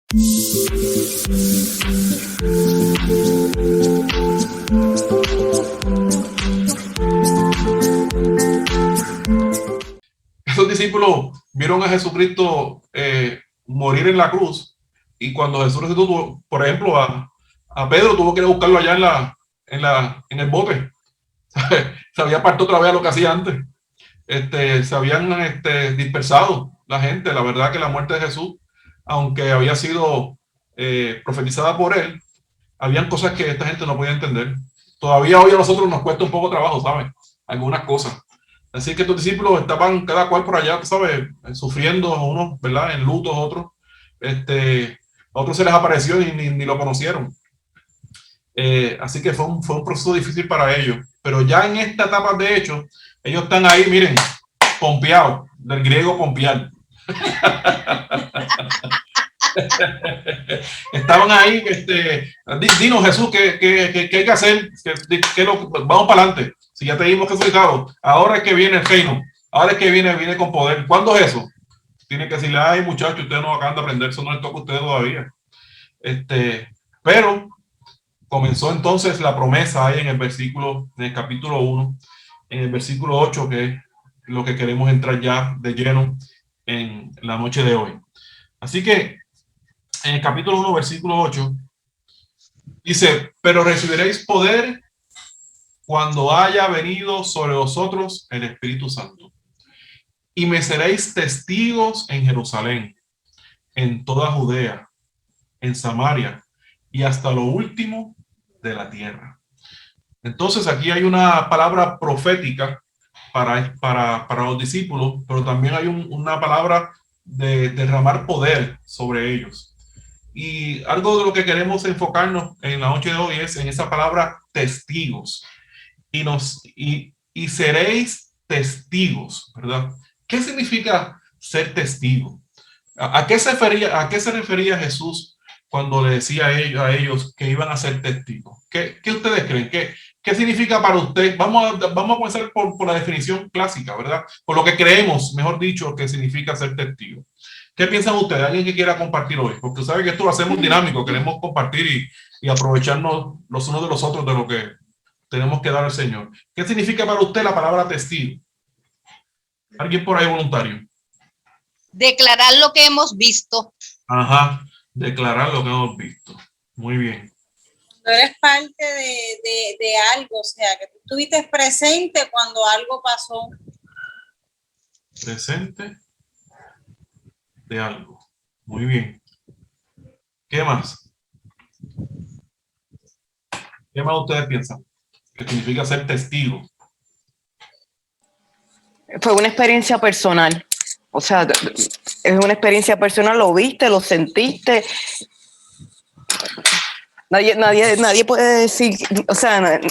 Esos discípulos vieron a Jesucristo morir en la cruz, y cuando Jesús resucitó, por ejemplo, a Pedro tuvo que ir a buscarlo allá en el bote. Se había partido otra vez a lo que hacía antes. Se habían dispersado la gente. La verdad que la muerte de Jesús, aunque había sido profetizada por él, habían cosas que esta gente no podía entender. Todavía hoy a nosotros nos cuesta un poco trabajo, ¿sabes? Algunas cosas. Así que estos discípulos estaban cada cual por allá, ¿sabes? Sufriendo, unos, ¿verdad? En lutos, otros. A otros se les apareció y ni lo conocieron. Así que fue un proceso difícil para ellos. Pero ya en esta etapa, de hecho, ellos están ahí, miren, pompeados, del griego pompear. Estaban ahí, dinos Jesús, ¿qué hay que hacer? Vamos para adelante. Si ya te dimos resultado, ahora es que viene el reino, ahora es que viene con poder. ¿Cuándo es eso? Tiene que decirle, ay muchachos, ustedes no acaban de aprender, eso no les toca a ustedes todavía. Pero comenzó entonces la promesa ahí en el capítulo 1, en el versículo 8, que es lo que queremos entrar ya de lleno en la noche de hoy. Así que en el capítulo 1, versículo 8, dice, pero recibiréis poder cuando haya venido sobre vosotros el Espíritu Santo. Y me seréis testigos en Jerusalén, en toda Judea, en Samaria y hasta lo último de la tierra. Entonces aquí hay una palabra profética para los discípulos, pero también hay una palabra de derramar poder sobre ellos. Y algo de lo que queremos enfocarnos en la noche de hoy es en esa palabra testigos. Y seréis testigos, ¿verdad? ¿Qué significa ser testigo? ¿A qué se refería Jesús cuando le decía a ellos que iban a ser testigos? ¿Qué ustedes creen? ¿Qué significa para usted? Vamos a comenzar por la definición clásica, ¿verdad? Por lo que creemos, mejor dicho, que significa ser testigo. ¿Qué piensan ustedes? ¿Alguien que quiera compartir hoy? Porque sabe que esto lo hacemos dinámico, queremos compartir y aprovecharnos los unos de los otros de lo que tenemos que dar al Señor. ¿Qué significa para usted la palabra testigo? ¿Alguien por ahí voluntario? Declarar lo que hemos visto. Ajá, declarar lo que hemos visto. Muy bien. Tú eres parte de algo, o sea, que tú estuviste presente cuando algo pasó. Presente de algo. Muy bien. ¿Qué más? ¿Qué más ustedes piensan? ¿Qué significa ser testigo? Fue una experiencia personal. O sea, es una experiencia personal, lo viste, lo sentiste. Nadie puede decir, o sea,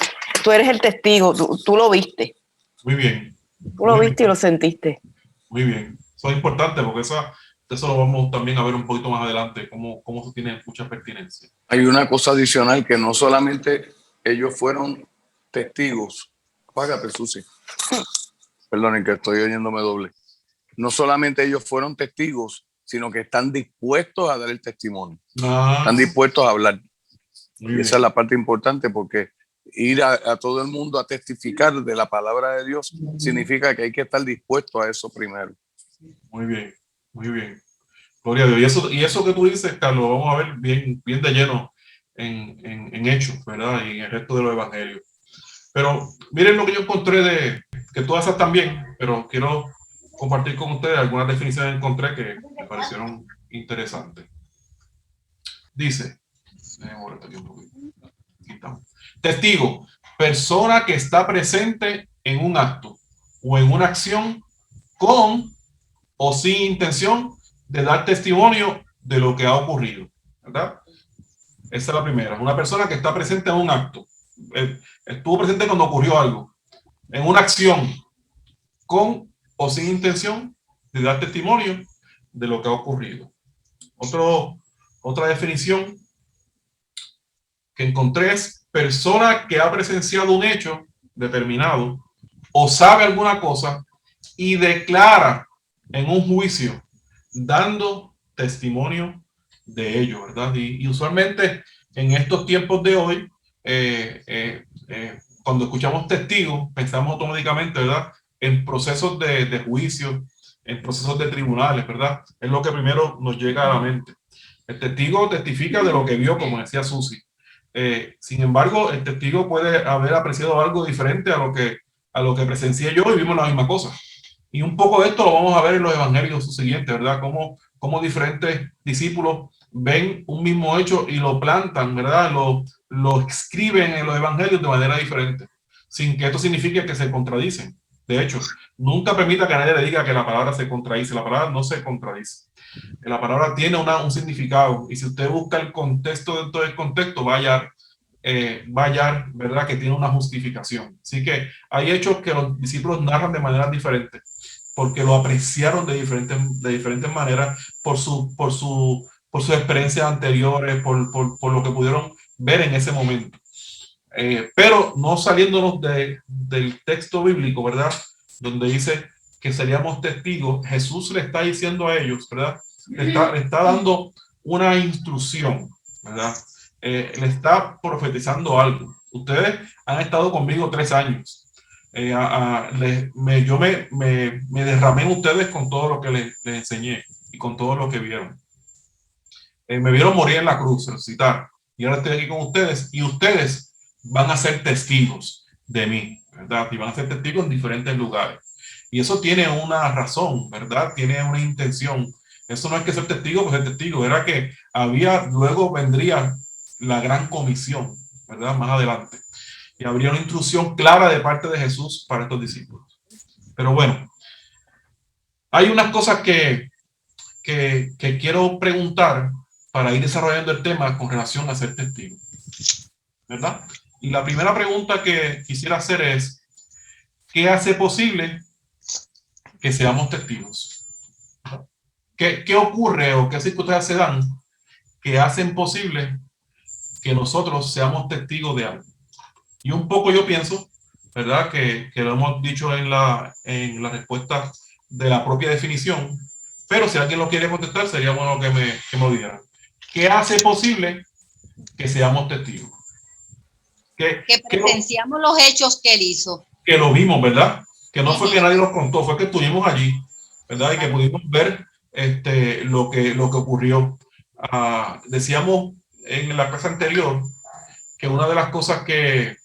tú eres el testigo, tú lo viste. Muy bien. Tú lo viste y lo sentiste. Muy bien. Eso es importante porque eso lo vamos también a ver un poquito más adelante, cómo se tiene mucha pertinencia. Hay una cosa adicional, que no solamente ellos fueron testigos. Apágate, Susi. Perdonen que estoy oyéndome doble. No solamente ellos fueron testigos, sino que están dispuestos a dar el testimonio. Están dispuestos a hablar. Y esa es la parte importante, porque ir a todo el mundo a testificar de la palabra de Dios significa que hay que estar dispuesto a eso primero. Muy bien, muy bien. Gloria a Dios. Y eso que tú dices, Carlos, vamos a ver bien de lleno en Hechos, ¿verdad? Y en el resto de los evangelios. Pero miren lo que yo encontré que tú haces también, pero quiero compartir con ustedes algunas definiciones que encontré que me parecieron interesantes. Dice, testigo, persona que está presente en un acto o en una acción con o sin intención de dar testimonio de lo que ha ocurrido, ¿verdad? Esa es la primera. Una persona que está presente en un acto. Estuvo presente cuando ocurrió algo. En una acción con o sin intención de dar testimonio de lo que ha ocurrido. Otra definición que encontré es persona que ha presenciado un hecho determinado o sabe alguna cosa y declara en un juicio dando testimonio de ello, ¿verdad? Y usualmente en estos tiempos de hoy, cuando escuchamos testigos, pensamos automáticamente, ¿verdad?, en procesos de juicio, en procesos de tribunales, ¿verdad? Es lo que primero nos llega a la mente. El testigo testifica de lo que vio, como decía Susi. Sin embargo, el testigo puede haber apreciado algo diferente a lo que presencié yo y vimos la misma cosa. Y un poco de esto lo vamos a ver en los evangelios subsiguientes, ¿verdad? Cómo diferentes discípulos ven un mismo hecho y lo plantan, ¿verdad? Lo escriben en los evangelios de manera diferente, sin que esto signifique que se contradicen. De hecho, nunca permita que nadie le diga que la palabra se contradice. La palabra no se contradice. La palabra tiene un significado, y si usted busca el contexto dentro del contexto, va a hallar, ¿verdad?, que tiene una justificación. Así que hay hechos que los discípulos narran de maneras diferentes, porque lo apreciaron de diferentes maneras por sus experiencias anteriores, por lo que pudieron ver en ese momento. Pero no saliéndonos del texto bíblico, ¿verdad?, donde dice que seríamos testigos, Jesús le está diciendo a ellos, ¿verdad?, le está dando una instrucción, ¿verdad? Le está profetizando algo. Ustedes han estado conmigo 3 años. Yo me derramé en ustedes con todo lo que les enseñé y con todo lo que vieron. Me vieron morir en la cruz, resucitar, y ahora estoy aquí con ustedes, y ustedes van a ser testigos de mí, ¿verdad? Y van a ser testigos en diferentes lugares. Y eso tiene una razón, ¿verdad? Tiene una intención. Eso no es que ser testigo, pues ser testigo. Era que luego vendría la gran comisión, ¿verdad? Más adelante. Y habría una instrucción clara de parte de Jesús para estos discípulos. Pero bueno, hay unas cosas que quiero preguntar para ir desarrollando el tema con relación a ser testigo, ¿verdad? Y la primera pregunta que quisiera hacer es, ¿qué hace posible que seamos testigos? ¿Qué ocurre o qué circunstancias se dan que hacen posible que nosotros seamos testigos de algo? Y un poco yo pienso, ¿verdad?, que lo hemos dicho en la respuesta de la propia definición, pero si alguien lo quiere contestar, sería bueno que me lo dijeran. ¿Qué hace posible que seamos testigos? Que presenciamos los hechos que él hizo. Que lo vimos, ¿verdad? Que no fue que nadie nos contó, fue que estuvimos allí, ¿verdad? Y que pudimos ver lo que ocurrió. Decíamos en la clase anterior que una de las cosas que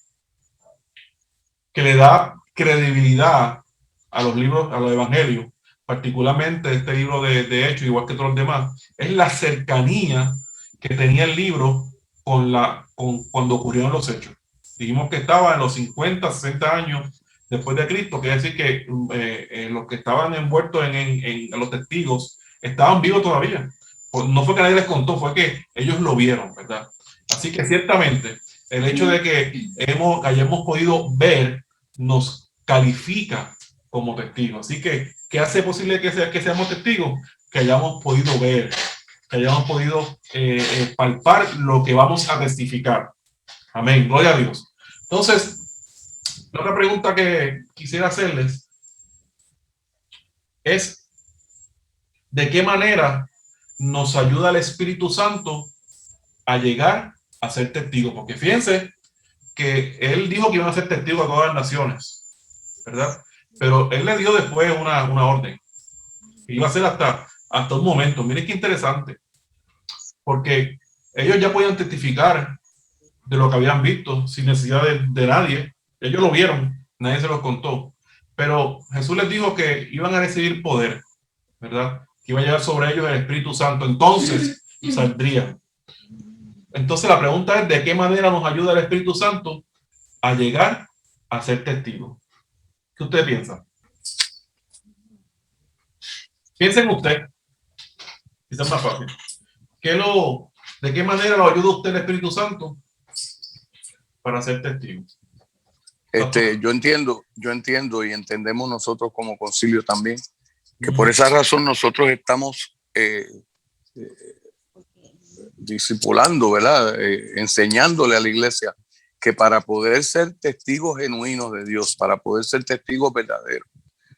le da credibilidad a los libros, a los evangelios, particularmente este libro de Hechos, igual que todos los demás, es la cercanía que tenía el libro cuando ocurrieron los hechos. Dijimos que estaba en los 50, 60 años después de Cristo, quiere decir que los que estaban envueltos en los testigos estaban vivos todavía. No fue que nadie les contó, fue que ellos lo vieron, ¿verdad? Así que ciertamente el hecho de que hayamos podido ver nos califica como testigos. Así que, ¿qué hace posible que seamos testigos? Que hayamos podido ver, que hayamos podido palpar lo que vamos a testificar. Amén, gloria a Dios. Entonces, la otra pregunta que quisiera hacerles es, ¿de qué manera nos ayuda el Espíritu Santo a llegar a ser testigos? Porque fíjense que él dijo que iban a ser testigos a todas las naciones, ¿verdad? Pero él le dio después una orden. Iba a ser hasta un momento. Miren qué interesante. Porque ellos ya podían testificar de lo que habían visto sin necesidad de nadie. Ellos lo vieron, nadie se los contó. Pero Jesús les dijo que iban a recibir poder, ¿verdad? Que iba a llegar sobre ellos el Espíritu Santo. Entonces saldrían. Entonces la pregunta es, ¿de qué manera nos ayuda el Espíritu Santo a llegar a ser testigos? ¿Qué usted piensa? Piensen usted. Quizás más fácil. ¿De qué manera lo ayuda usted el Espíritu Santo para ser testigos? Yo entiendo y entendemos nosotros como concilio también que por esa razón nosotros estamos discipulando, ¿verdad? Enseñándole a la iglesia que para poder ser testigos genuinos de Dios, para poder ser testigos verdaderos,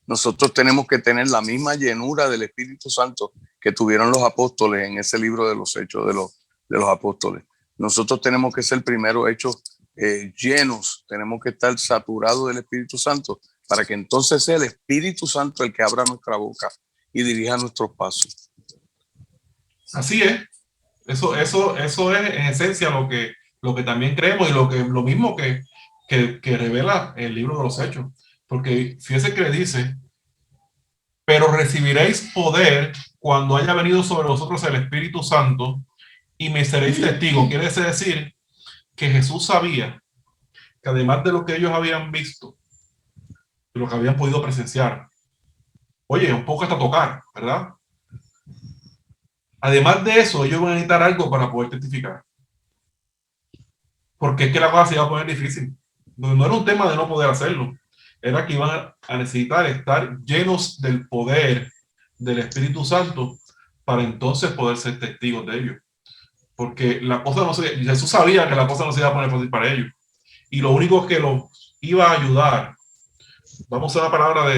nosotros tenemos que tener la misma llenura del Espíritu Santo que tuvieron los apóstoles en ese libro de los Hechos de los Apóstoles. Nosotros tenemos que ser primero hechos llenos, tenemos que estar saturados del Espíritu Santo para que entonces sea el Espíritu Santo el que abra nuestra boca y dirija nuestros pasos. Así es. Eso es en esencia lo que también creemos y lo mismo que revela el libro de los Hechos. Porque fíjese que le dice, pero recibiréis poder cuando haya venido sobre vosotros el Espíritu Santo y me seréis testigos. Quiere decir que Jesús sabía que además de lo que ellos habían visto, de lo que habían podido presenciar, oye, un poco hasta tocar, ¿verdad? Además de eso, ellos van a necesitar algo para poder testificar. Porque es que la cosa se iba a poner difícil. No era un tema de no poder hacerlo. Era que iban a necesitar estar llenos del poder del Espíritu Santo para entonces poder ser testigos de ellos. Porque la cosa no se... Jesús sabía que la cosa no se iba a poner fácil para ellos. Y lo único que los iba a ayudar, vamos a usar una palabra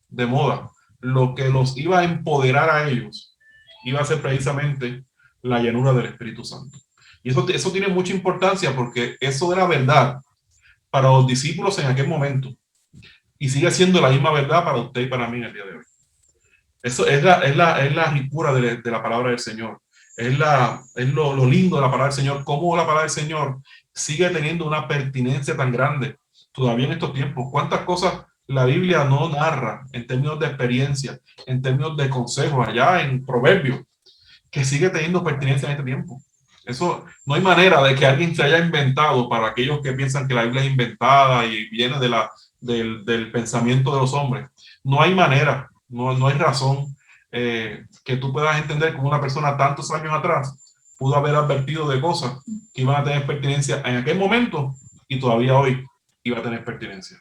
de moda, lo que los iba a empoderar a ellos, iba a ser precisamente la llenura del Espíritu Santo. Y eso tiene mucha importancia porque eso era verdad para los discípulos en aquel momento. Y sigue siendo la misma verdad para usted y para mí en el día de hoy. Eso es la ricura de la palabra del Señor. Es lo lindo de la palabra del Señor. Cómo la palabra del Señor sigue teniendo una pertinencia tan grande todavía en estos tiempos. Cuántas cosas la Biblia no narra en términos de experiencia, en términos de consejos, allá en Proverbios, que sigue teniendo pertinencia en este tiempo. Eso no hay manera de que alguien se haya inventado, para aquellos que piensan que la Biblia es inventada y viene del pensamiento de los hombres. No hay manera, no hay razón que tú puedas entender como una persona tantos años atrás pudo haber advertido de cosas que iban a tener pertinencia en aquel momento y todavía hoy iba a tener pertinencia.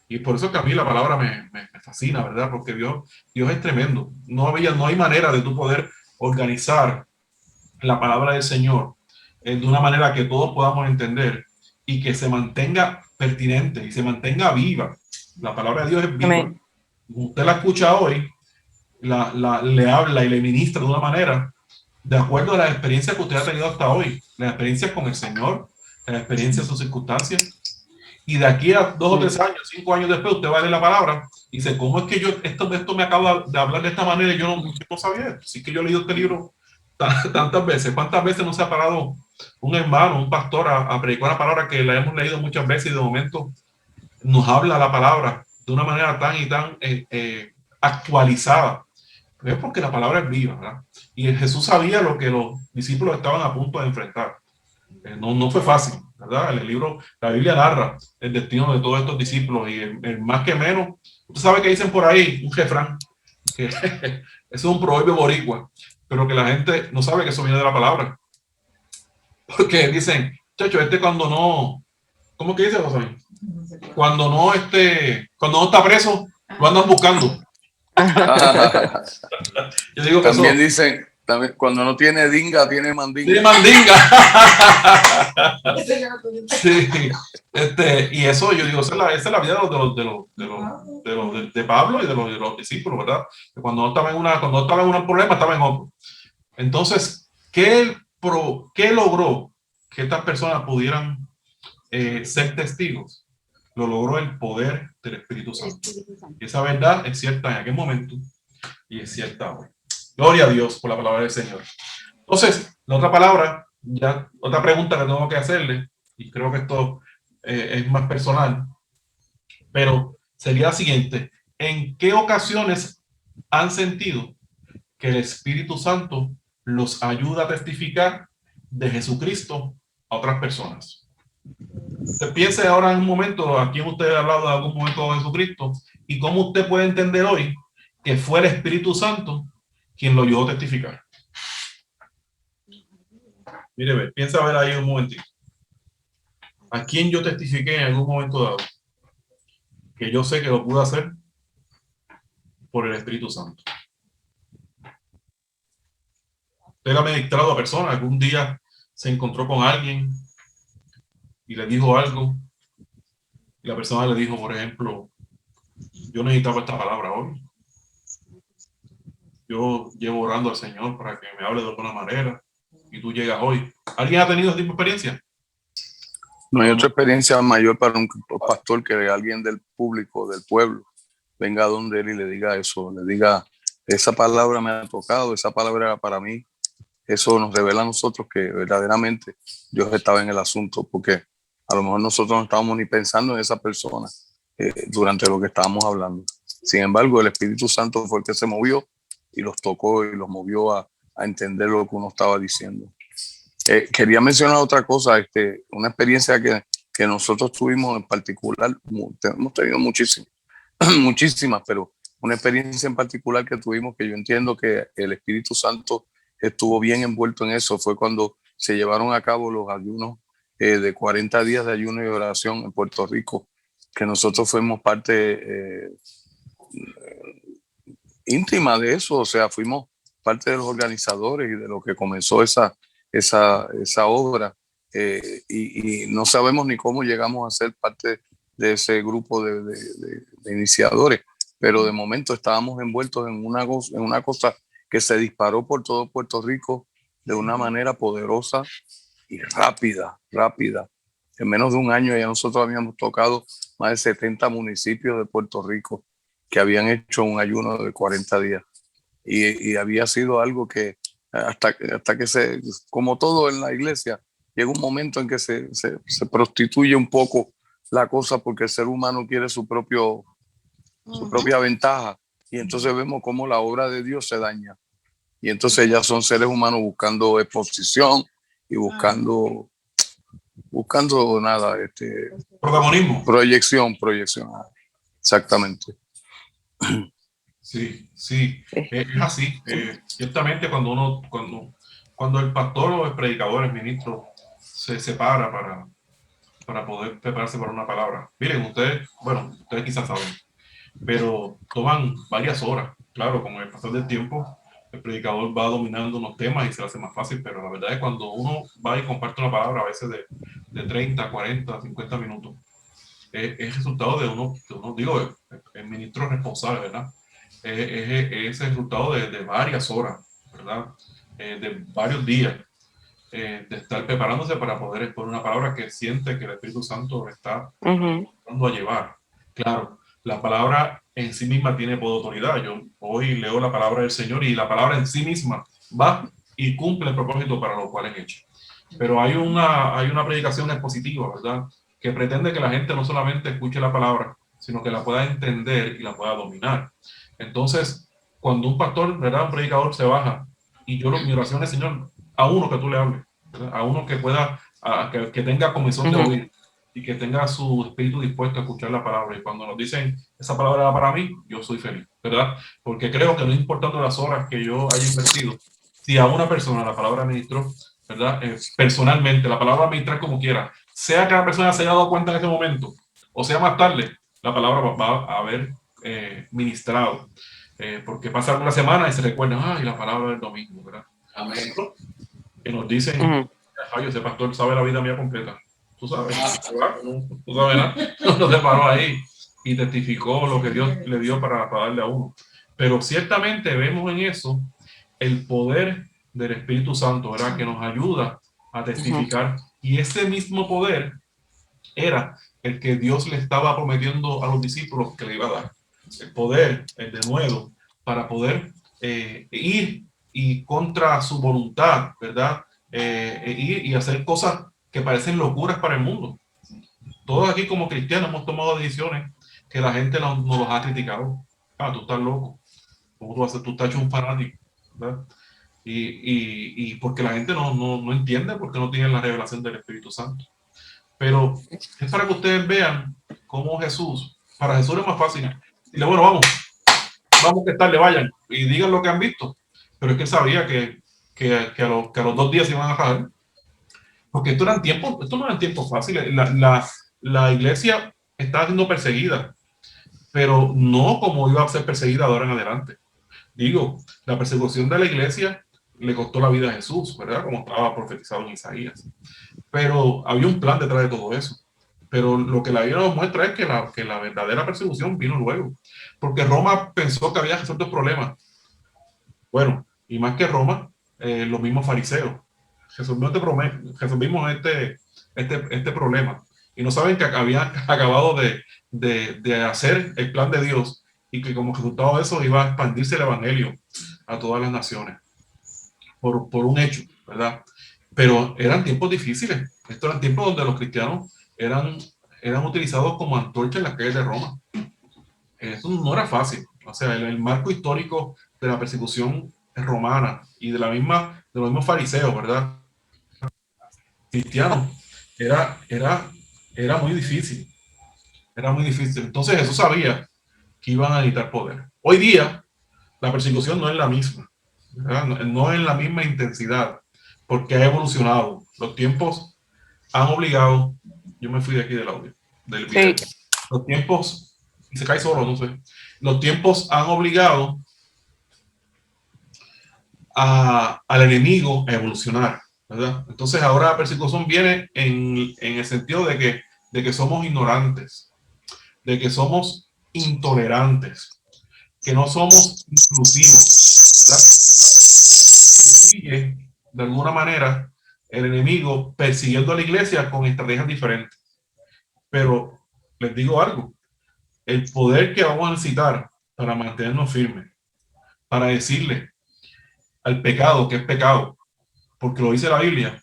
Y por eso que a mí la palabra me fascina, ¿verdad? Porque Dios es tremendo. No hay manera de tú poder organizar la palabra del Señor de una manera que todos podamos entender y que se mantenga pertinente y se mantenga viva. La palabra de Dios es viva. Amén. Usted la escucha hoy, le habla y le ministra de una manera de acuerdo a las experiencias que usted ha tenido hasta hoy, las experiencias con el Señor, las experiencias de sus circunstancias. Y de aquí a 2 o 3 años, 5 años después, usted va a leer la palabra y dice, ¿cómo es que esto me acaba de hablar de esta manera y yo no sabía? Sí que yo he leído este libro tantas veces. ¿Cuántas veces no se ha parado un hermano, un pastor a predicar una palabra que la hemos leído muchas veces y de momento nos habla la palabra de una manera tan y tan actualizada? Es porque la palabra es viva, ¿verdad? Y Jesús sabía lo que los discípulos estaban a punto de enfrentar. No fue fácil, ¿verdad? La Biblia narra el destino de todos estos discípulos y el más que menos, usted sabe que dicen por ahí, un refrán, que eso es un proverbio boricua, pero que la gente no sabe que eso viene de la palabra. Porque dicen, chacho, cuando no, ¿cómo que dice, José? Cuando no está preso, lo andan buscando. Yo digo que también dicen, cuando no tiene dinga, tiene mandinga. Tiene mandinga. Sí. Y eso, yo digo, esa es la vida de Pablo y de los discípulos, ¿verdad? Que cuando no estaba en un problema, estaba en otro. Entonces, ¿qué logró que estas personas pudieran ser testigos? Lo logró el poder del Espíritu Santo. Y esa verdad es cierta en aquel momento y es cierta hoy. Gloria a Dios por la palabra del Señor. Entonces, la otra pregunta que tengo que hacerle, y creo que esto es más personal, pero sería la siguiente: ¿en qué ocasiones han sentido que el Espíritu Santo los ayuda a testificar de Jesucristo a otras personas? Usted piense ahora en un momento a quién usted ha hablado de algún momento de Jesucristo y cómo usted puede entender hoy que fue el Espíritu Santo quien lo ayudó a testificar. Mire, piensa a ver ahí un momentito. ¿A quién yo testifiqué en algún momento dado? Que yo sé que lo pude hacer por el Espíritu Santo. Usted ha ministrado a personas, algún día se encontró con alguien y le dijo algo, y la persona le dijo, por ejemplo, yo necesitaba esta palabra hoy. yo llevo orando al Señor para que me hable de alguna manera y tú llegas hoy. ¿Alguien ha tenido esa tipo de experiencia? No hay otra experiencia mayor para un pastor que alguien del público, del pueblo, venga donde él y le diga eso, le diga, esa palabra me ha tocado, esa palabra era para mí. Eso nos revela a nosotros que verdaderamente Dios estaba en el asunto, porque a lo mejor nosotros no estábamos ni pensando en esa persona durante lo que estábamos hablando. Sin embargo, el Espíritu Santo fue el que se movió y los tocó y los movió a entender lo que uno estaba diciendo. Quería mencionar otra cosa, una experiencia que nosotros tuvimos en particular, hemos tenido muchísimas, pero una experiencia en particular que tuvimos, que yo entiendo que el Espíritu Santo estuvo bien envuelto en eso, fue cuando se llevaron a cabo los ayunos de 40 días de ayuno y oración en Puerto Rico, que nosotros fuimos parte íntima de eso, o sea, fuimos parte de los organizadores y de lo que comenzó esa obra, y no sabemos ni cómo llegamos a ser parte de ese grupo de iniciadores, pero de momento estábamos envueltos en una cosa que se disparó por todo Puerto Rico de una manera poderosa y rápida. En menos de un año ya nosotros habíamos tocado más de 70 municipios de Puerto Rico que habían hecho un ayuno de 40 días. Y había sido algo que hasta que como todo en la iglesia, llega un momento en que se prostituye un poco la cosa, porque el ser humano quiere su propia ventaja, y entonces vemos cómo la obra de Dios se daña. Y entonces ya son seres humanos buscando exposición y buscando nada, protagonismo. Proyección. Exactamente. Sí, es así. Ciertamente cuando el pastor o el predicador, el ministro, se separa para poder prepararse para una palabra. Miren, ustedes quizás saben, pero toman varias horas. Claro, con el pasar del tiempo, el predicador va dominando unos temas y se le hace más fácil, pero la verdad es cuando uno va y comparte una palabra, a veces de 30, 40, 50 minutos, es resultado de uno, digo, el ministro responsable, ¿verdad? Es el resultado de varias horas, ¿verdad? De varios días, de estar preparándose para poder exponer una palabra que siente que el Espíritu Santo le está dando a llevar. Claro, la palabra en sí misma tiene poder de autoridad. Yo hoy leo la palabra del Señor y la palabra en sí misma va y cumple el propósito para lo cual es hecho. Pero hay una predicación expositiva, ¿verdad? Que pretende que la gente no solamente escuche la palabra, sino que la pueda entender y la pueda dominar. Entonces, cuando un pastor, ¿verdad? Un predicador se baja, y mi oración es, Señor, a uno que tú le hables, ¿verdad? A uno que pueda, que tenga comezón de oír y que tenga su espíritu dispuesto a escuchar la palabra. Y cuando nos dicen, esa palabra era para mí, yo soy feliz, ¿verdad? Porque creo que no importando las horas que yo haya invertido, si a una persona la palabra ministró, ¿verdad? Personalmente, la palabra ministrar como quiera, sea que la persona se haya dado cuenta en ese momento, o sea más tarde, la palabra va a haber ministrado, porque pasa alguna semana y se recuerda, la palabra del domingo, ¿verdad? Amén. Que nos dicen, ese pastor sabe la vida mía completa, tú sabes, tú sabes, ¿no? No se paró ahí y testificó lo que Dios le dio para darle a uno. Pero ciertamente vemos en eso el poder del Espíritu Santo, ¿verdad? Que nos ayuda a testificar, y ese mismo poder era el que Dios le estaba prometiendo a los discípulos que le iba a dar. El poder, el denuedo, para poder ir y contra su voluntad, ¿verdad? Ir y hacer cosas que parecen locuras para el mundo. Todos aquí como cristianos hemos tomado decisiones que la gente nos los ha criticado. Tú estás loco. ¿Cómo tú vas a ser? Tú estás hecho un fanático, ¿verdad? Y porque la gente no entiende, porque no tiene la revelación del Espíritu Santo. Pero es para que ustedes vean cómo para Jesús es más fácil. Dile, bueno, vamos que tarde, vayan y digan lo que han visto. Pero es que él sabía que a los 2 días se iban a rajar. Porque esto no eran tiempos fáciles. La iglesia estaba siendo perseguida, pero no como iba a ser perseguida de ahora en adelante. Digo, la persecución de la iglesia le costó la vida a Jesús, ¿verdad? Como estaba profetizado en Isaías. Pero había un plan detrás de todo eso. Pero lo que la Biblia nos muestra es que la verdadera persecución vino luego. Porque Roma pensó que había resuelto el problema. Bueno, y más que Roma, los mismos fariseos. Resolvimos este problema. Y no saben que habían acabado de hacer el plan de Dios y que como resultado de eso iba a expandirse el evangelio a todas las naciones por un hecho, ¿verdad? Pero eran tiempos difíciles. Estos eran tiempos donde los cristianos eran utilizados como antorchas en las calles de Roma. Eso no era fácil. O sea, el marco histórico de la persecución romana y de los mismos fariseos, ¿verdad? Cristianos, era muy difícil. Era muy difícil. Entonces Jesús sabía que iban a necesitar poder. Hoy día, la persecución no es la misma, ¿verdad? No es la misma intensidad, porque ha evolucionado. Los tiempos han obligado. Yo me fui de aquí del audio, del video. Sí. Los tiempos, y se cae solo, no sé. Los tiempos han obligado al enemigo a evolucionar, ¿verdad? Entonces ahora la persecución viene en el sentido de que somos ignorantes, de que somos intolerantes, que no somos inclusivos, ¿verdad? Sigue, de alguna manera, el enemigo persiguiendo a la iglesia con estrategias diferentes. Pero les digo algo, el poder que vamos a necesitar para mantenernos firmes, para decirle al pecado que es pecado, porque lo dice la Biblia,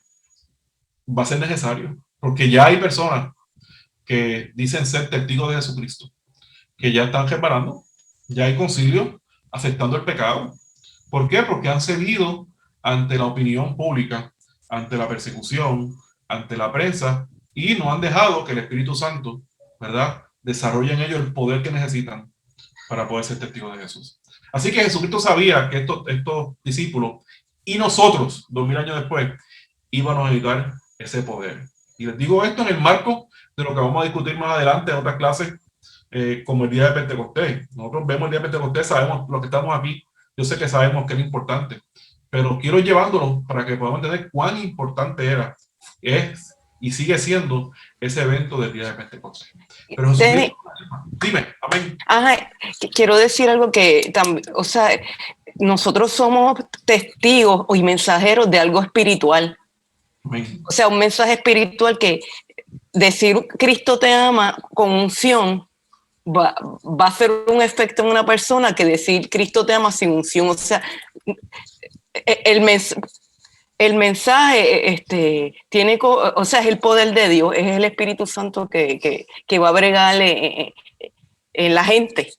va a ser necesario, porque ya hay personas que dicen ser testigos de Jesucristo, que ya están reparando, ya hay concilios aceptando el pecado. ¿Por qué? Porque han cedido ante la opinión pública, ante la persecución, ante la prensa, y no han dejado que el Espíritu Santo, ¿verdad?, desarrolle en ellos el poder que necesitan para poder ser testigos de Jesús. Así que Jesucristo sabía que estos discípulos y nosotros, 2000 años después, íbamos a necesitar ese poder. Y les digo esto en el marco de lo que vamos a discutir más adelante en otras clases, como el día de Pentecostés. Nosotros vemos el día de Pentecostés, sabemos lo que estamos aquí, yo sé que sabemos que es importante, pero quiero llevándolo para que podamos entender cuán importante es y sigue siendo ese evento del día de Pentecostés. Pero Jesucristo, dime, amén. Ajá, quiero decir algo que también, o sea, nosotros somos testigos y mensajeros de algo espiritual. Amén. O sea, un mensaje espiritual que decir Cristo te ama con unción va a hacer un efecto en una persona que decir Cristo te ama sin unción. O sea, el mensaje tiene, o sea, es el poder de Dios, es el Espíritu Santo que va a bregarle en la gente.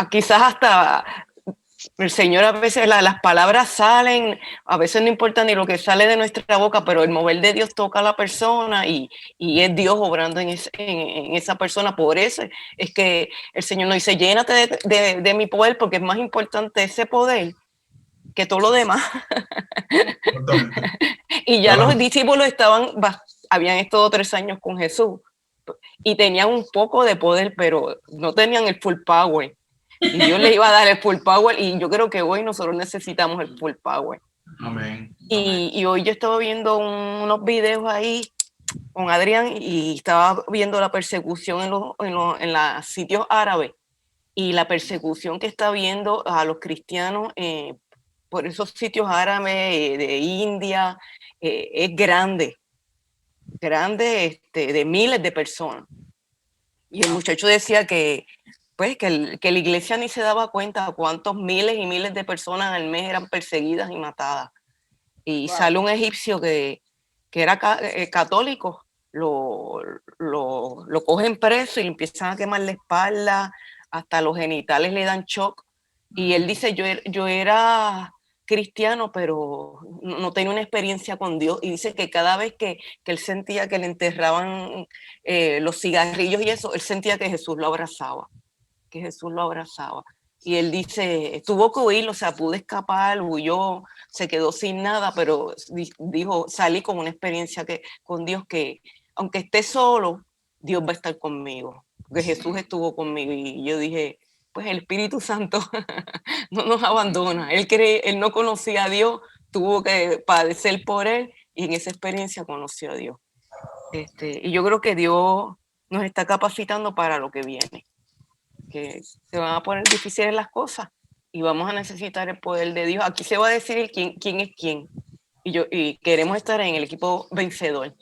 Quizás hasta el Señor, a veces las palabras salen, a veces no importa ni lo que sale de nuestra boca, pero el mover de Dios toca a la persona y es Dios obrando en esa persona. Por eso es que el Señor nos dice, llénate de mi poder, porque es más importante ese poder que todo lo demás. Y ya los discípulos habían estado 3 años con Jesús y tenían un poco de poder, pero no tenían el full power. Y Dios les iba a dar el full power, y yo creo que hoy nosotros necesitamos el full power. Amén. Y hoy yo estaba viendo unos videos ahí con Adrián y estaba viendo la persecución en los sitios árabes y la persecución que está viendo a los cristianos por esos sitios árabes de India es grande, de miles de personas. Y el muchacho decía que la iglesia ni se daba cuenta de cuántos miles y miles de personas al mes eran perseguidas y matadas. Y sale un egipcio que era católico, lo cogen preso y le empiezan a quemar la espalda, hasta los genitales le dan shock. Y él dice, yo era cristiano, pero no tenía una experiencia con Dios. Y dice que cada vez que él sentía que le enterraban los cigarrillos y eso, él sentía que Jesús lo abrazaba. Y él dice, tuvo que huir, o sea, pude escapar, huyó, se quedó sin nada, pero dijo, salí con una experiencia con Dios que, aunque esté solo, Dios va a estar conmigo, porque Jesús estuvo conmigo. Y yo dije, pues el Espíritu Santo no nos abandona. Él no conocía a Dios, tuvo que padecer por él, y en esa experiencia conoció a Dios. Y yo creo que Dios nos está capacitando para lo que viene, que se van a poner difíciles las cosas y vamos a necesitar el poder de Dios. Aquí se va a decir quién es quién. Y queremos estar en el equipo vencedor.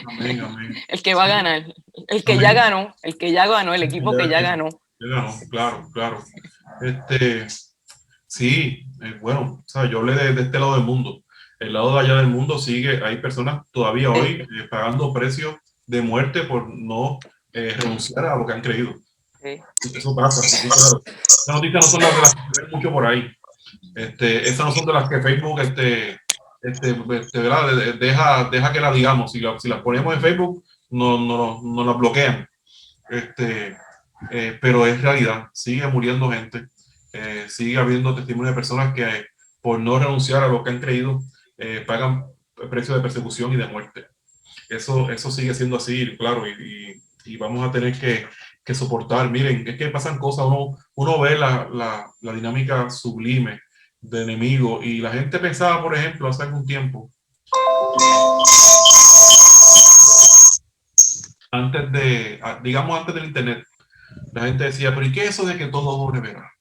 Amén, amén. El que va a ganar, el que ya ganó, el equipo que ya ganó. Claro, claro. Sí, bueno, o sea, yo hablé de este lado del mundo. El lado de allá del mundo sigue, hay personas todavía hoy pagando precios de muerte por no renunciar a lo que han creído. Sí. Eso pasa, sí, claro. Estas noticias no son las de las que ven mucho por ahí. Esas no son de las que Facebook ¿verdad? Deja que las digamos. Si las ponemos en Facebook, no las bloquean. Pero es realidad, sigue muriendo gente, sigue habiendo testimonio de personas que por no renunciar a lo que han creído pagan precio de persecución y de muerte. Eso sigue siendo así, claro, y vamos a tener que soportar. Miren, es que pasan cosas, uno ve la dinámica sublime de enemigo, y la gente pensaba, por ejemplo, hace algún tiempo, antes del internet, la gente decía, pero ¿y qué es eso de que todo hombre verá?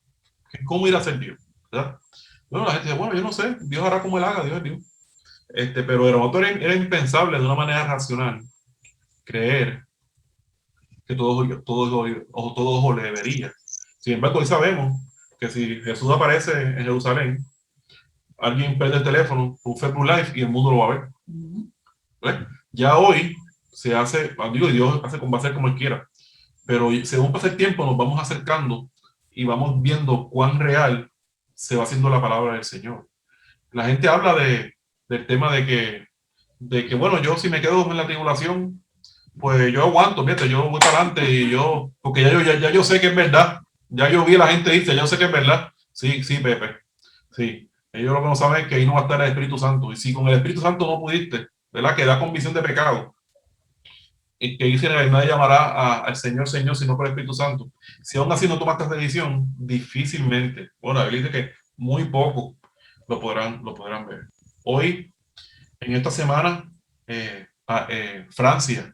¿Cómo irá a ser Dios? ¿Verdad? Bueno, la gente dice, bueno, yo no sé, Dios hará como él haga, Dios es Dios. Pero de nosotros era impensable de una manera racional creer que todos ojo le vería. Sin embargo, hoy sabemos que si Jesús aparece en Jerusalén, alguien pierde el teléfono, un Facebook Live, y el mundo lo va a ver. ¿Ves? Ya hoy se hace, digo, Dios va a hacer como él quiera, pero según pasa el tiempo nos vamos acercando y vamos viendo cuán real se va haciendo la palabra del Señor. La gente habla del tema de que, bueno, yo si me quedo en la tribulación, pues yo aguanto, fíjate, yo voy para adelante, porque ya yo sé que es verdad. Ya yo vi a la gente dice, yo sé que es verdad. Sí, Pepe. Sí. Ellos lo que no saben es que ahí no va a estar el Espíritu Santo. Y si con el Espíritu Santo no pudiste, ¿verdad? Que da convicción de pecado. Y que dice, nadie llamará al Señor, sino por el Espíritu Santo. Si aún así no tomaste esta decisión, difícilmente, bueno, la Biblia dice que muy poco lo podrán ver. Hoy, en esta semana, Francia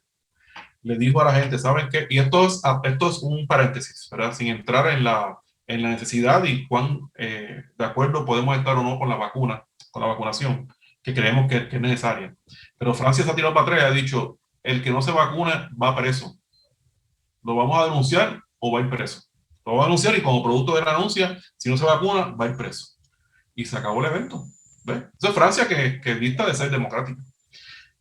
le dijo a la gente, ¿saben qué? Y esto es un paréntesis, ¿verdad? Sin entrar en la necesidad y cuán de acuerdo podemos estar o no con la vacunación, que creemos que es necesaria. Pero Francia se ha tirado para atrás y ha dicho, el que no se vacuna va preso. Lo vamos a denunciar o va a ir preso. Lo va a denunciar y como producto de la denuncia, si no se vacuna, va a ir preso. Y se acabó el evento. ¿Ves? Eso es Francia que dista de ser democrática.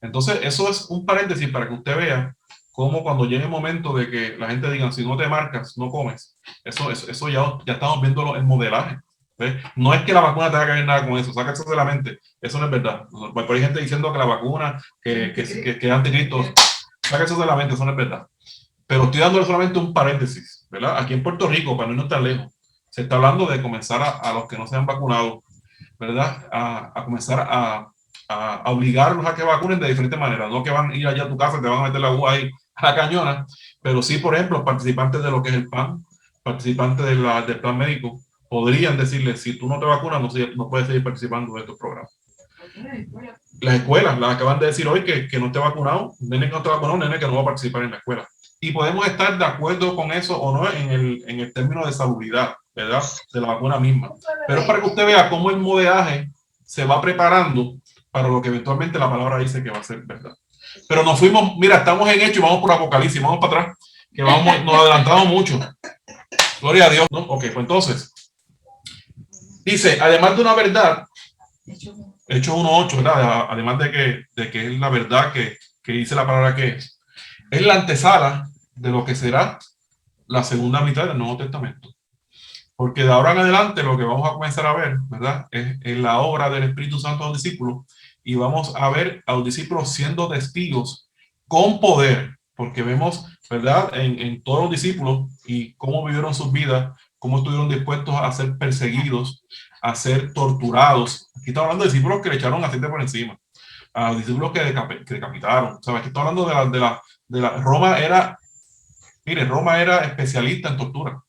Entonces, eso es un paréntesis para que usted vea cómo cuando llegue el momento de que la gente diga, si no te marcas, no comes. Eso ya estamos viendo el modelaje. ¿Ves? No es que la vacuna tenga que ver nada con eso, saca eso de la mente. Eso no es verdad. Pero hay gente diciendo que la vacuna, que anticristo, saca eso de la mente, eso no es verdad. Pero estoy dándole solamente un paréntesis, ¿verdad? Aquí en Puerto Rico, para no irnos tan lejos, se está hablando de comenzar a los que no se han vacunado, ¿verdad? A comenzar a obligarlos a que vacunen de diferentes maneras. No que van a ir allá a tu casa y te van a meter la aguja ahí a la cañona, pero sí, por ejemplo, participantes de lo que es el PAN, participantes del plan médico, podrían decirle, si tú no te vacunas, no puedes seguir participando de estos programas. Las escuelas, las acaban de decir hoy que no esté vacunado, nene que no esté vacunado, nene que no va a participar en la escuela. Y podemos estar de acuerdo con eso o no en el término de salubridad, ¿verdad? De la vacuna misma. Pero es para que usted vea cómo el modelaje se va preparando para lo que eventualmente la palabra dice que va a ser verdad. Pero nos fuimos, mira, estamos en Hechos y vamos por Apocalipsis, vamos para atrás, que nos adelantamos mucho. Gloria a Dios, ¿no? Ok, pues entonces, dice, además de una verdad, Hechos 1.8, ¿verdad? Además de que es la verdad que dice la palabra que es la antesala de lo que será la segunda mitad del Nuevo Testamento. Porque de ahora en adelante lo que vamos a comenzar a ver, ¿verdad? Es la obra del Espíritu Santo a los discípulos, y vamos a ver a los discípulos siendo testigos con poder, porque vemos, ¿verdad? En todos los discípulos y cómo vivieron sus vidas, cómo estuvieron dispuestos a ser perseguidos, a ser torturados. Aquí estamos hablando de discípulos que le echaron aceite por encima, a discípulos que decapitaron. ¿Sabes? Aquí estamos hablando de la Roma era, mire, Roma era especialista en tortura.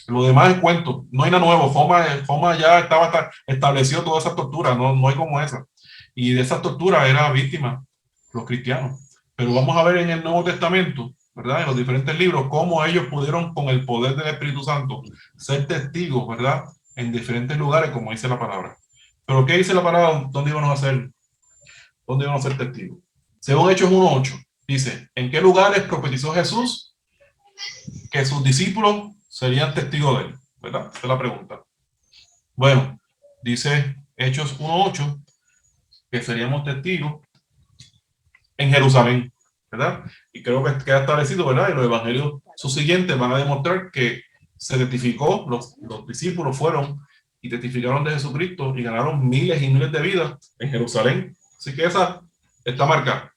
Lo demás es cuento, no hay nada nuevo. Roma ya estaba establecido todas esas torturas, no hay como esa. Y de esas torturas eran víctimas los cristianos. Pero vamos a ver en el Nuevo Testamento, ¿verdad? En los diferentes libros, cómo ellos pudieron con el poder del Espíritu Santo ser testigos, ¿verdad? En diferentes lugares, como dice la palabra. Pero ¿qué dice la palabra? ¿Dónde íbamos a hacer? ¿Dónde íbamos a ser testigos? Según Hechos 1:8, dice, ¿en qué lugares profetizó Jesús que sus discípulos serían testigos de él? ¿Verdad? Esa es la pregunta. Bueno, dice Hechos 1:8 que seríamos testigos en Jerusalén, ¿verdad? Y creo que queda establecido, ¿verdad? Y los evangelios subsiguientes van a demostrar que se testificó, los discípulos fueron y testificaron de Jesucristo y ganaron miles y miles de vidas en Jerusalén. Así que esa está marcada.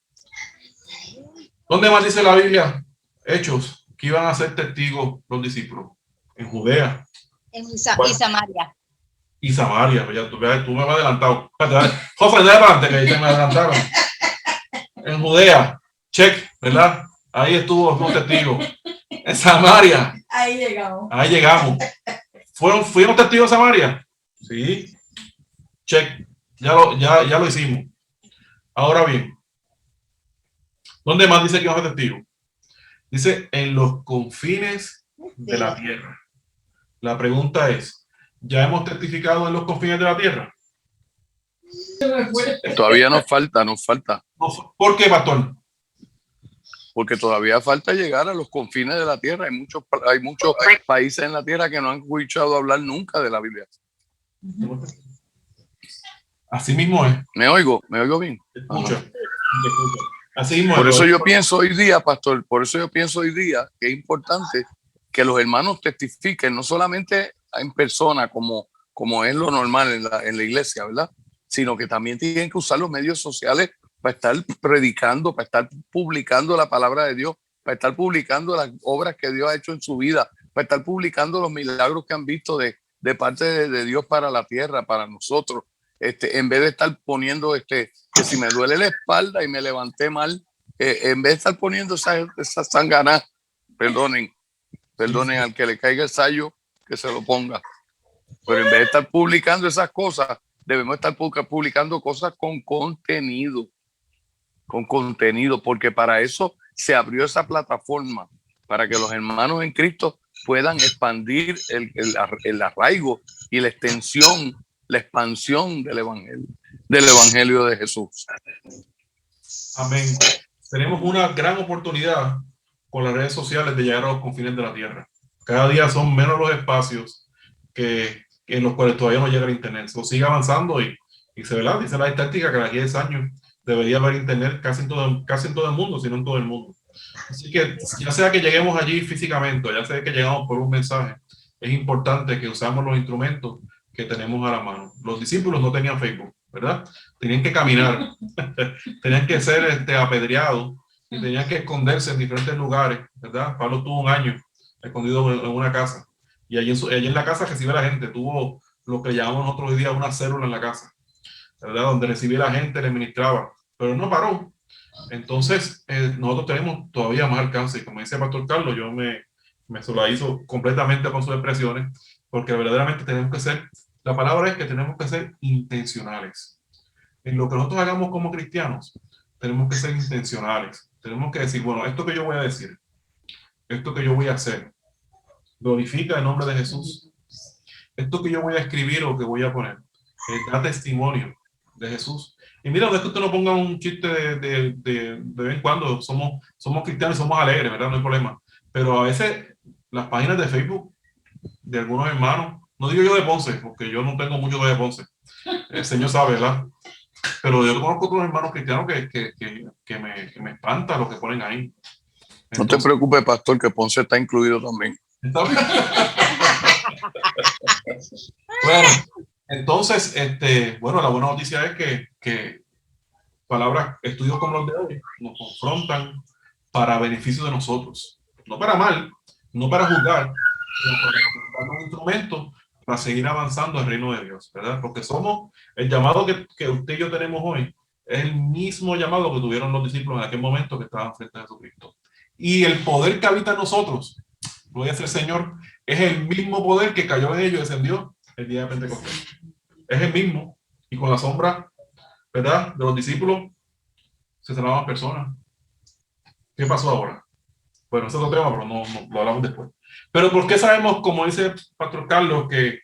¿Dónde más dice la Biblia? Hechos, que iban a ser testigos los discípulos. En Judea. Y Samaria. Y Samaria, ya tú me vas adelantado. José, de adelante, que ahí me adelantaron. En Judea, check, ¿verdad? Ahí estuvo los testigos. En Samaria. Ahí llegamos. Ahí llegamos. ¿Fueron testigos de Samaria? Sí. Check. Ya lo hicimos. Ahora bien, ¿dónde más dice que vamos a ser testigos? Dice, en los confines de la tierra. La pregunta es, ¿ya hemos testificado en los confines de la tierra? Todavía nos falta. ¿Por qué, pastor? Porque todavía falta llegar a los confines de la tierra. Hay muchos países en la tierra que no han escuchado hablar nunca de la Biblia. Así mismo es. ¿Me oigo bien? Escucha. Así mismo Por es. eso yo pienso hoy día, pastor, que es importante que los hermanos testifiquen, no solamente en persona, como es lo normal en la iglesia, ¿verdad? Sino que también tienen que usar los medios sociales para estar predicando, para estar publicando la palabra de Dios, para estar publicando las obras que Dios ha hecho en su vida, para estar publicando los milagros que han visto de parte de Dios para la tierra, para nosotros. En vez de estar poniendo que si me duele la espalda y me levanté mal, en vez de estar poniendo esa sangana, perdonen al que le caiga el sayo, que se lo ponga. Pero en vez de estar publicando esas cosas, debemos estar publicando cosas con contenido, porque para eso se abrió esa plataforma, para que los hermanos en Cristo puedan expandir el arraigo y la expansión del evangelio de Jesús. Amén. Tenemos una gran oportunidad con las redes sociales de llegar a los confines de la tierra. Cada día son menos los espacios en los cuales todavía no llega el internet. Eso sigue avanzando y se ve, dice la estadística que de aquí a 10 años debería haber internet casi en todo el mundo, si no en todo el mundo. Así que ya sea que lleguemos allí físicamente, ya sea que llegamos por un mensaje, es importante que usamos los instrumentos que tenemos a la mano. Los discípulos no tenían Facebook, ¿verdad? Tenían que caminar, tenían que ser apedreados y tenían que esconderse en diferentes lugares, ¿verdad? Pablo tuvo un año escondido en una casa y allí en la casa recibe la gente, tuvo lo que llamamos nosotros hoy día una célula en la casa, ¿verdad? Donde recibía la gente, le ministraba, pero no paró. Entonces, nosotros tenemos todavía más alcance y como dice el pastor Carlos, yo me solidarizo completamente con sus expresiones, porque verdaderamente tenemos que ser, la palabra es que tenemos que ser intencionales. En lo que nosotros hagamos como cristianos, tenemos que ser intencionales. Tenemos que decir, bueno, esto que yo voy a decir, esto que yo voy a hacer, glorifica el nombre de Jesús. Esto que yo voy a escribir o que voy a poner, da testimonio de Jesús. Y mira, no es que usted no ponga un chiste de vez en cuando, somos cristianos y somos alegres, ¿verdad? No hay problema. Pero a veces las páginas de Facebook de algunos hermanos, no digo yo de Ponce, porque yo no tengo mucho de Ponce, el Señor sabe, ¿verdad? Pero yo conozco otros hermanos cristianos que me espanta lo que ponen ahí. Entonces, no te preocupes, pastor, que Ponce está incluido también. Bueno, entonces, la buena noticia es que estudios como los de hoy nos confrontan para beneficio de nosotros, no para mal, no para juzgar, sino para darnos un instrumento para seguir avanzando el reino de Dios, ¿verdad? Porque somos el llamado que usted y yo tenemos hoy, es el mismo llamado que tuvieron los discípulos en aquel momento que estaban frente a Jesucristo. Y el poder que habita en nosotros, gloria sea el Señor, es el mismo poder que cayó en ellos y descendió el día de Pentecostés. Es el mismo. Y con la sombra, ¿verdad?, de los discípulos se sanaban personas. ¿Qué pasó ahora? Bueno, eso es otro tema, pero no lo hablamos después. Pero ¿por qué sabemos, como dice Pastor Carlos, que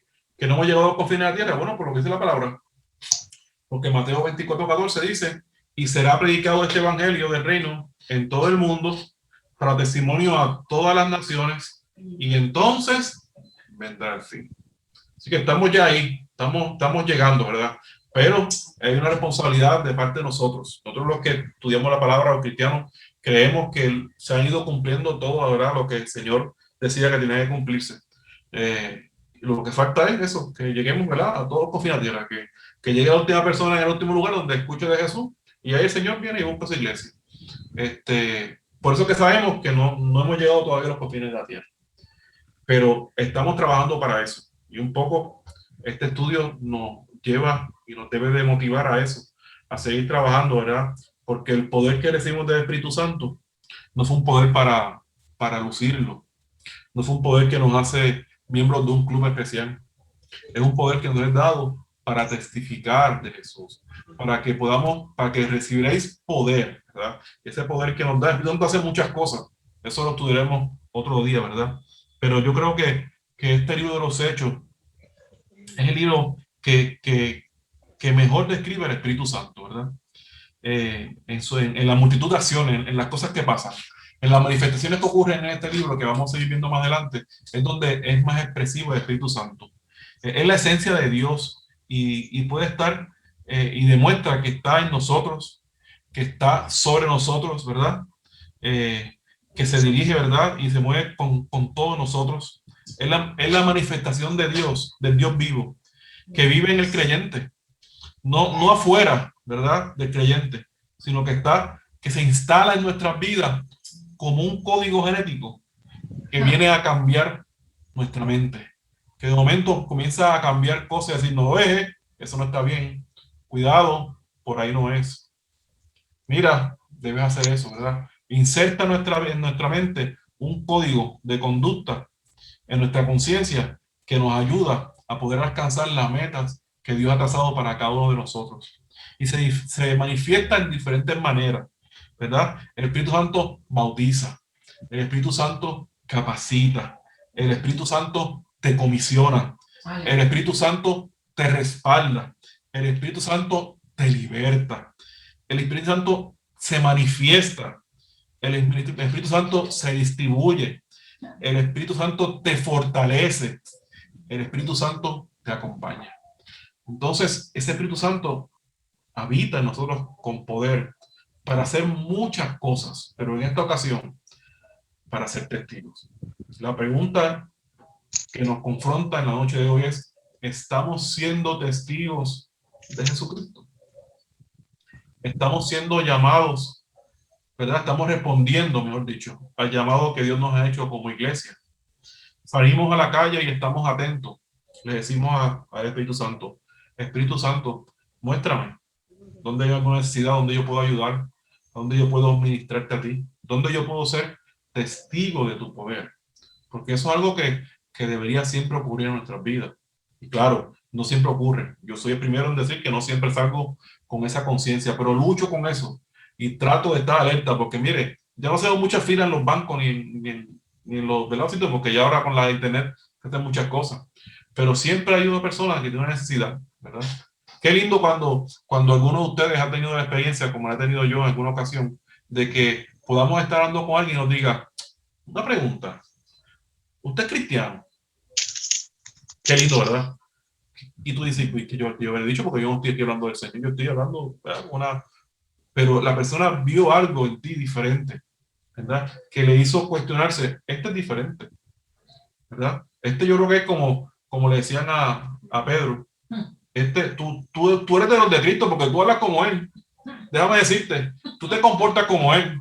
no hemos llegado a los confines de la tierra? Bueno, por lo que dice la palabra. Porque Mateo 24:14 dice, y será predicado este evangelio del reino en todo el mundo para testimonio a todas las naciones, y entonces vendrá el fin. Así que estamos ya ahí, estamos llegando, ¿verdad? Pero hay una responsabilidad de parte de nosotros. Nosotros los que estudiamos la palabra, los cristianos, creemos que se han ido cumpliendo todo, ¿verdad? Lo que el Señor decía que tenía que cumplirse. Lo que falta es eso, que lleguemos, ¿verdad? A todos los confines de la tierra, que llegue la última persona en el último lugar donde escuche de Jesús, y ahí el Señor viene y busca su iglesia. Por eso que sabemos que no hemos llegado todavía a los confines de la tierra. Pero estamos trabajando para eso. Y un poco este estudio nos lleva y nos debe de motivar a eso, a seguir trabajando, ¿verdad? Porque el poder que recibimos del Espíritu Santo no fue un poder para lucirlo. No fue un poder que nos hace miembros de un club especial. Es un poder que nos es dado para testificar de Jesús, para que recibiréis poder, ¿verdad? Ese poder que nos da, el Espíritu Santo hace muchas cosas. Eso lo estudiaremos otro día, ¿verdad? Pero yo creo que este libro de los Hechos es el libro que mejor describe el Espíritu Santo, ¿verdad? En la multitud de acciones, en las cosas que pasan, en las manifestaciones que ocurren en este libro, que vamos a seguir viendo más adelante, es donde es más expresivo el Espíritu Santo. Es la esencia de Dios y puede estar y demuestra que está en nosotros, que está sobre nosotros, ¿verdad? Que se dirige, ¿verdad? Y se mueve con todos nosotros. Es la manifestación de Dios, del Dios vivo, que vive en el creyente. No afuera, ¿verdad? Del creyente, sino que se instala en nuestras vidas como un código genético que viene a cambiar nuestra mente. Que de momento comienza a cambiar cosas y decir, no, eso no está bien. Cuidado, por ahí no es. Mira, debes hacer eso, ¿verdad? Inserta en nuestra mente un código de conducta en nuestra conciencia que nos ayuda a poder alcanzar las metas que Dios ha trazado para cada uno de nosotros. Y se manifiesta en diferentes maneras, ¿verdad? El Espíritu Santo bautiza, el Espíritu Santo capacita, el Espíritu Santo te comisiona, el Espíritu Santo te respalda, el Espíritu Santo te liberta, el Espíritu Santo se manifiesta, el Espíritu Santo se distribuye, el Espíritu Santo te fortalece, el Espíritu Santo te acompaña. Entonces, ese Espíritu Santo habita en nosotros con poder para hacer muchas cosas, pero en esta ocasión, para ser testigos. La pregunta que nos confronta en la noche de hoy es, ¿estamos siendo testigos de Jesucristo? ¿Estamos siendo llamados, verdad? Estamos respondiendo, mejor dicho, al llamado que Dios nos ha hecho como iglesia. Salimos a la calle y estamos atentos. Le decimos al Espíritu Santo, Espíritu Santo, muéstrame dónde hay alguna necesidad, dónde yo puedo ayudar, dónde yo puedo ministrarte a ti, dónde yo puedo ser testigo de tu poder. Porque eso es algo que debería siempre ocurrir en nuestras vidas. Y claro, no siempre ocurre. Yo soy el primero en decir que no siempre salgo con esa conciencia, pero lucho con eso y trato de estar alerta, porque mire, ya no se ven muchas filas en los bancos ni en los velocitos, porque ya ahora con la internet se hacen muchas cosas. Pero siempre hay una persona que tiene una necesidad, ¿verdad? Qué lindo cuando alguno de ustedes ha tenido la experiencia, como la he tenido yo en alguna ocasión, de que podamos estar hablando con alguien y nos diga, una pregunta, ¿usted es cristiano? Qué lindo, ¿verdad? Y tú dices, que yo he dicho, porque yo no estoy aquí hablando del Señor, yo estoy hablando de pero la persona vio algo en ti diferente, ¿verdad? Que le hizo cuestionarse, este es diferente, ¿verdad? Yo creo que es como le decían a Pedro, tú eres de los de Cristo porque tú hablas como Él. Déjame decirte, tú te comportas como Él.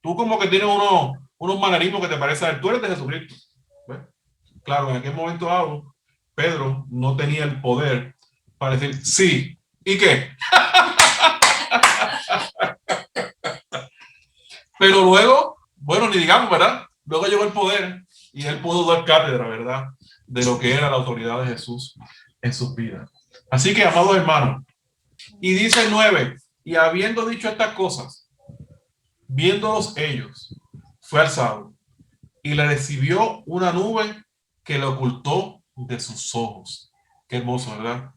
Tú como que tienes unos manerismos que te parecen a Él. Tú eres de Jesucristo. ¿Ves? Claro, en aquel momento dado, Pedro no tenía el poder para decir, sí, ¿y qué? Pero luego, bueno, ni digamos, ¿verdad? Luego llegó el poder y él pudo dar cátedra, ¿verdad? De lo que era la autoridad de Jesús en sus vidas. Así que, amados hermanos, y dice el 9, y habiendo dicho estas cosas, viéndolos ellos, fue alzado y le recibió una nube que le ocultó de sus ojos. Qué hermoso, ¿verdad?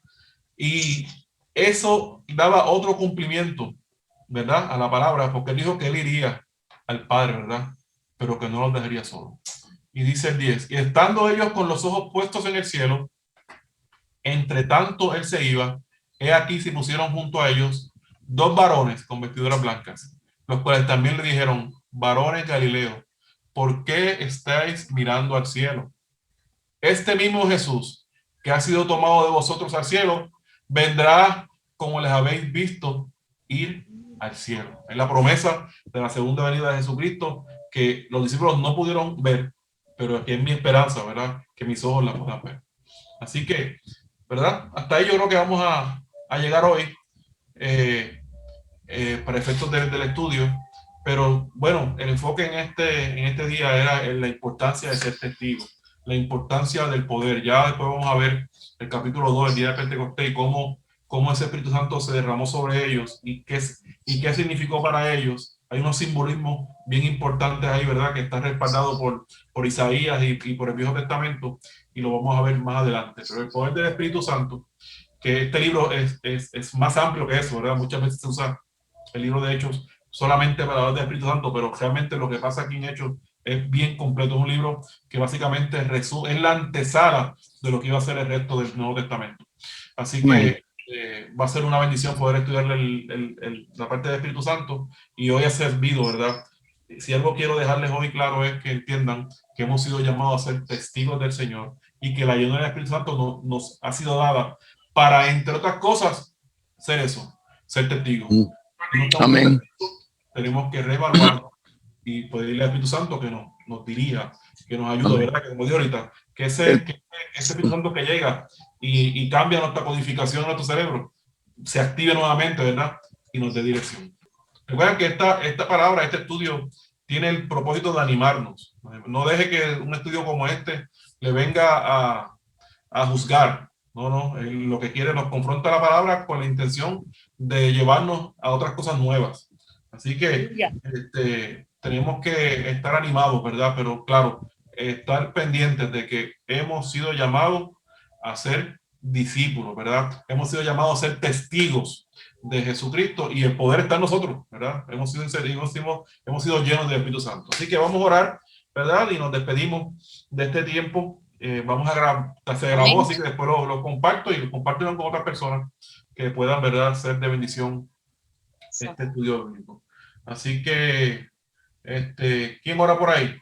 Y eso daba otro cumplimiento, ¿verdad? A la palabra, porque él dijo que él iría al Padre, ¿verdad? Pero que no los dejaría solos. Y dice el 10, y estando ellos con los ojos puestos en el cielo, entre tanto él se iba, he aquí se pusieron junto a ellos dos varones con vestiduras blancas, los cuales también le dijeron, varones Galileos, ¿por qué estáis mirando al cielo? Este mismo Jesús, que ha sido tomado de vosotros al cielo, vendrá como les habéis visto ir al cielo. Es la promesa de la segunda venida de Jesucristo que los discípulos no pudieron ver, pero que es mi esperanza, ¿verdad? Que mis ojos la puedan ver. Así que, ¿verdad? Hasta ahí yo creo que vamos a llegar hoy para efectos del estudio. Pero bueno, el enfoque en este día era en la importancia de ser testigo, la importancia del poder. Ya después vamos a ver el capítulo 2, el día de Pentecostés, y cómo ese Espíritu Santo se derramó sobre ellos y qué significó para ellos. Hay unos simbolismos bien importantes ahí, ¿verdad? Que está respaldado por Isaías y por el Viejo Testamento, y lo vamos a ver más adelante. Pero el poder del Espíritu Santo, que este libro es más amplio que eso, ¿verdad? Muchas veces se usa el libro de Hechos solamente para hablar del Espíritu Santo, pero realmente lo que pasa aquí en Hechos es bien completo. Es un libro que básicamente es la antesala de lo que iba a ser el resto del Nuevo Testamento. Así que va a ser una bendición poder estudiar la parte del Espíritu Santo, y hoy ha servido, ¿verdad? Si algo quiero dejarles hoy claro es que entiendan que hemos sido llamados a ser testigos del Señor y que la llenura del Espíritu Santo nos ha sido dada para, entre otras cosas, ser eso, ser testigos. Amén. Tenemos que reevaluar y pedirle al Espíritu Santo que nos dirija, que nos ayude, ¿verdad? Que como digo ahorita, que ese Espíritu Santo que llega y cambia nuestra codificación en nuestro cerebro, se active nuevamente, ¿verdad? Y nos dé dirección. Recuerden que esta palabra, este estudio, tiene el propósito de animarnos. No deje que un estudio como este le venga a juzgar. No, lo que quiere, nos confronta la palabra con la intención de llevarnos a otras cosas nuevas. Así que tenemos que estar animados, ¿verdad? Pero claro, estar pendientes de que hemos sido llamados a ser discípulos, ¿verdad? Hemos sido llamados a ser testigos de Jesucristo, y el poder está en nosotros, ¿verdad? Hemos sido llenos del Espíritu Santo. Así que vamos a orar, ¿verdad? Y nos despedimos de este tiempo. Vamos a grabar, se grabó, así que después lo comparto y lo comparto con otras personas que puedan, ¿verdad?, ser de bendición este estudio bíblico. Así que, ¿quién ora por ahí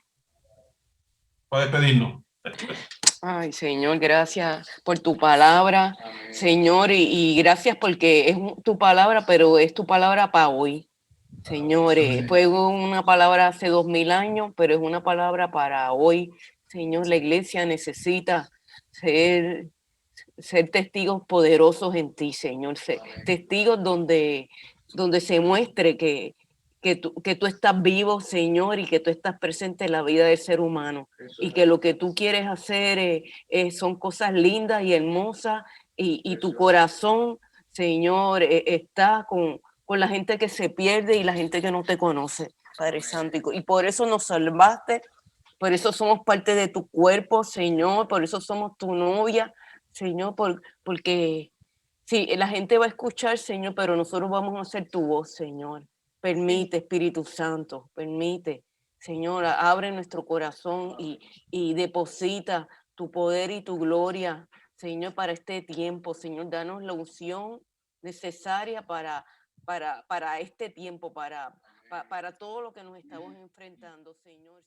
para despedirnos? Ay, Señor, gracias por tu palabra, Señor, y gracias porque es tu palabra, pero es tu palabra para hoy. Señores, fue una palabra hace 2000 años, pero es una palabra para hoy. Señor, la iglesia necesita ser testigos poderosos en ti, Señor. Testigos donde se muestre que tú estás vivo, Señor, y que tú estás presente en la vida del ser humano. Y que lo que tú quieres hacer son cosas lindas y hermosas, y tu corazón, Señor, está con la gente que se pierde y la gente que no te conoce, Padre Santo. Y por eso nos salvaste, por eso somos parte de tu cuerpo, Señor, por eso somos tu novia, Señor, porque sí, la gente va a escuchar, Señor, pero nosotros vamos a ser tu voz, Señor. Permite, Espíritu Santo, permite, Señor, abre nuestro corazón y deposita tu poder y tu gloria, Señor, para este tiempo. Señor, danos la unción necesaria para este tiempo, para todo lo que nos estamos enfrentando, Señor.